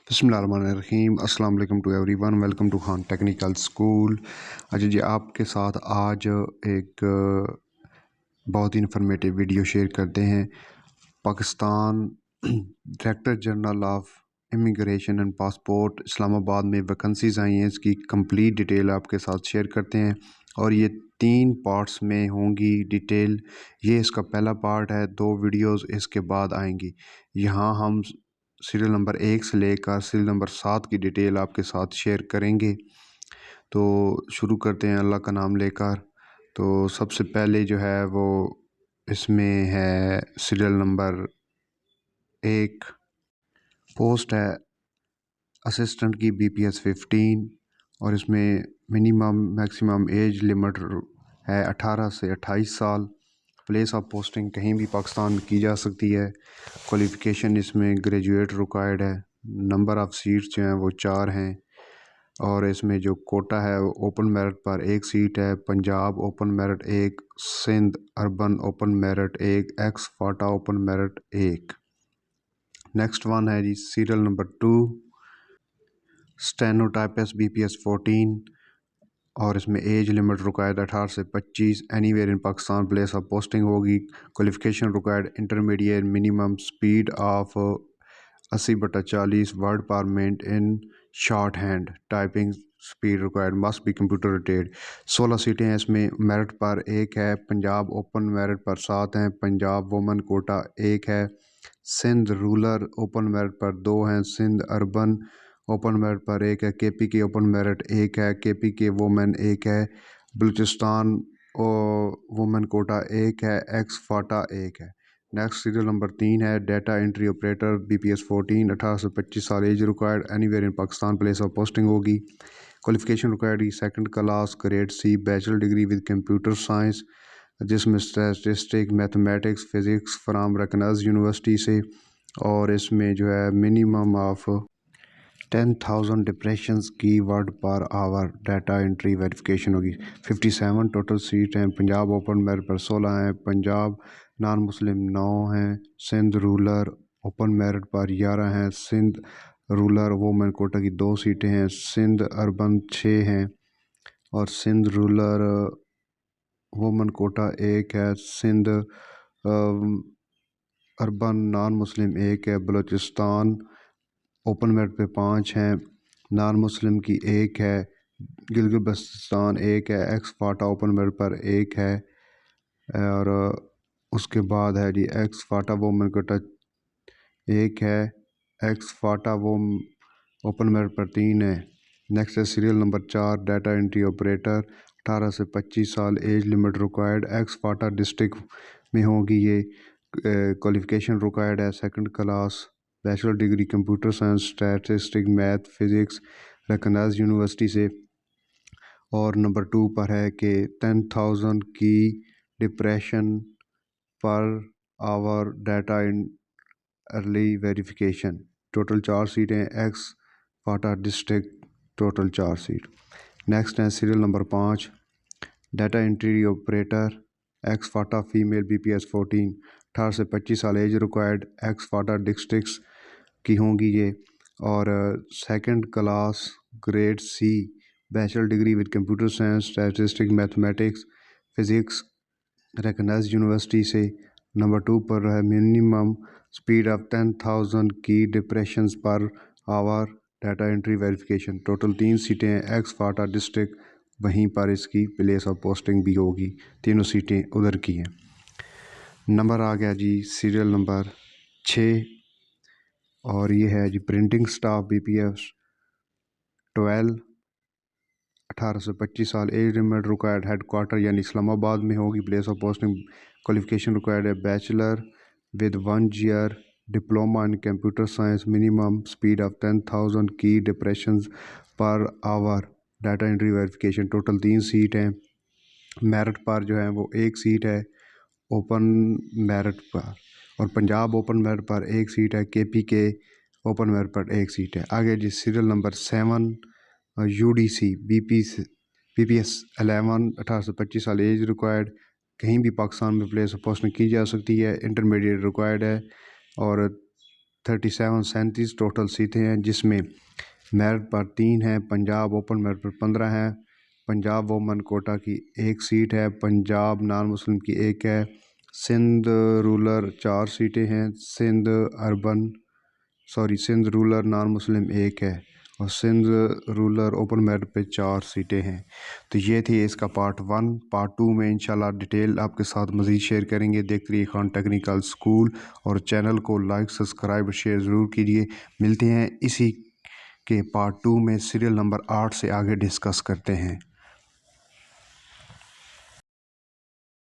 बिस्मिल्लाहिर्रहमानिर्रहीम। अस्सलाम वालेकुम to everyone. Welcome to Khan technical school. अच्छा जी, आपके साथ आज एक बहुत ही इन्फॉर्मेटिव वीडियो शेयर करते हैं। Pakistan director general of immigration and passport Islamabad में वैकेंसीज़ आई हैं, इसकी कंप्लीट डिटेल आपके साथ शेयर करते हैं और ये 3 पार्ट्स में होंगी डिटेल। ये इसका पहला पार्ट है, 2 वीडियोस इसके बाद आएंगी। यहाँ हम सीरियल नंबर 1 से लेकर सीरियल नंबर 7 की डिटेल आपके साथ शेयर करेंगे। तो शुरू करते हैं अल्लाह का नाम लेकर। तो सबसे पहले जो है वो इसमें है सीरियल नंबर 1, पोस्ट है असिस्टेंट की BPS 15 और इसमें मिनिमम मैक्सिमम एज लिमिट है 18 से 28 साल। प्लेस ऑफ पोस्टिंग कहीं भी पाकिस्तान में की जा सकती है। क्वालिफ़िकेशन इसमें ग्रेजुएट रिक्वायर्ड है। नंबर ऑफ़ सीट्स जो हैं वो 4 हैं और इसमें जो कोटा है वो ओपन मेरिट पर 1 सीट है, Punjab open merit 1, Sindh urban open merit 1, ex FATA open merit 1। Next one है जी सीरियल नंबर 2, स्टेनोटाइपिस्ट BPS 14 और इसमें एज लिमिट रिक्वायर्ड 18 से 25। Anywhere in Pakistan place of posting होगी। Qualification required intermediate, minimum speed of 80/40 word per minute in short hand, typing speed required must be computer rated. 16 सीटें हैं इसमें, merit पर 1 है, Punjab open merit पर 7 हैं, पंजाब वुमेन कोटा 1 है, सिंध रूरल ओपन मेरिट पर 2 हैं, सिंध अर्बन ओपन मेरिट पर 1 है, KPK ओपन मेरिट 1 है, KPK वुमेन 1 है, बलूचिस्तान वुमेन कोटा 1 है, एक्स फाटा 1 है। नेक्स्ट सीरियल नंबर 3 है डाटा एंट्री ऑपरेटर BPS 14, 18 से 25 साल age required, anywhere in Pakistan place of posting होगी। Qualification required second class grade C bachelor degree with computer science, जिसमें statistic mathematics physics from recognised university से, और इसमें जो है मिनिमम ऑफ 10,000 डिप्रेशंस की word per hour data entry verification होगी। 57 total seat हैं, पंजाब ओपन मेरिट पर 16 हैं, पंजाब नॉन मुस्लिम 9 हैं, सिंध रूरल ओपन मेरिट पर 11 हैं, सिंध रूरल वुमेन कोटा की 2 सीटें हैं, सिंध अर्बन 6 हैं और सिंध रूरल वुमेन कोटा 1 है, सिंध अर्बन नॉन मुस्लिम 1 है, बलूचिस्तान ओपन मेरिट पे 5 हैं, नॉन मुस्लिम की 1 है, गिलगित बल्तिस्तान 1 है, एक्स फाटा ओपन मेरिट पर 1 है और उसके बाद है जी एक्स फाटा वुमेन कोटा 1 है, एक्स फाटा वो ओपन मेरिट पर 3 है। नेक्स्ट है serial number 4 data entry operator, 18 से 25 साल age limit required, ex FATA district में होगी ये। क्वालिफिकेशन रिक्वायर्ड है second class bachelor degree computer science statistic math physics recognised university से। और नंबर 2 पर है कि 10,000 की depression per hour data entry verification. Total 4 सीटें, ex FATA district total 4 seat. Next है serial number 5 data entry operator, ex FATA female BPS 14, 18 से 25 साल age required, ex FATA districts की होंगी ये। और second class grade C bachelor degree with computer science statistic mathematics physics recognised university से। Number 2 पर है मिनिमम स्पीड ऑफ 10,000 की depressions per hour data entry verification. Total 3 सीटें हैं, एक्स फाटा डिस्ट्रिक्ट वहीं पर इसकी प्लेस ऑफ पोस्टिंग भी होगी, तीनों सीटें उधर की हैं। नंबर आ गया जी सीरियल नंबर 6 और ये है जी प्रिंटिंग स्टाफ BPS 12, 18 से 25 साल age limit required, headquarter यानी इस्लामाबाद में होगी, place of posting. Qualification required है bachelor with 1 year diploma in computer science, minimum speed of 10,000 की depressions per hour data entry verification. Total 3 seat हैं, merit पर जो है वो 1 सीट है ओपन मेरिट पर, और पंजाब ओपन मेरिट पर 1 सीट है, KPK ओपन मेरिट पर 1 सीट है। आगे जी सीरियल नंबर 7 UDC BPS 11, 18 से 25 साल एज रिक्वायर्ड, कहीं भी पाकिस्तान में प्लेस ऑफ पोस्टिंग की जा सकती है, इंटरमीडिएट रिक्वायर्ड है और 37 ٹوٹل سیٹیں ہیں، جس میں میرٹ پر 3 ہیں، پنجاب اوپن میرٹ پر 15 ہیں، پنجاب وومن کوٹا کی 1 سیٹ ہے، پنجاب نان مسلم کی 1 ہے، سندھ رولر 4 سیٹیں ہیں، سندھ رولر نان مسلم 1 ہے، اور سندھ رولر اوپن میرٹ پہ 4 سیٹیں ہیں۔ تو یہ تھی اس کا پارٹ 1۔ پارٹ 2 میں انشاءاللہ ڈیٹیل آپ کے ساتھ مزید شیئر کریں گے۔ دیکھتے رہیے خان ٹیکنیکل اسکول، اور چینل کو لائک، سبسکرائب اور شیئر ضرور کیجیے۔ ملتے ہیں اسی کے پارٹ 2 میں، سیریل نمبر 8 سے آگے ڈسکس کرتے ہیں۔